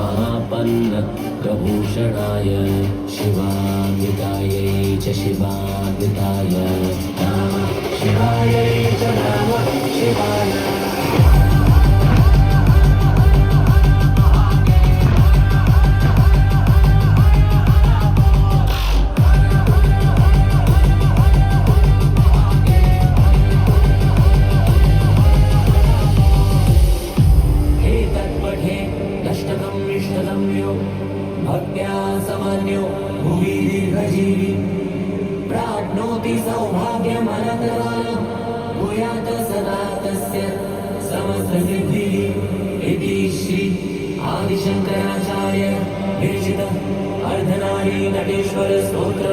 समापन्न प्रभूषणाय शिवान्वितायै च शिवान्विताय नमः शिवायै च नमः शिवाय। भक्त्या समान्यो भुवि दीर्घजीवी प्राप्नोति सौभाग्यमनन्तरालं भूयात् सदा तस्य समस्तसिद्धिः इति श्री आदिशङ्कराचार्य विरचित अर्धनारी नटेश्वर स्तोत्र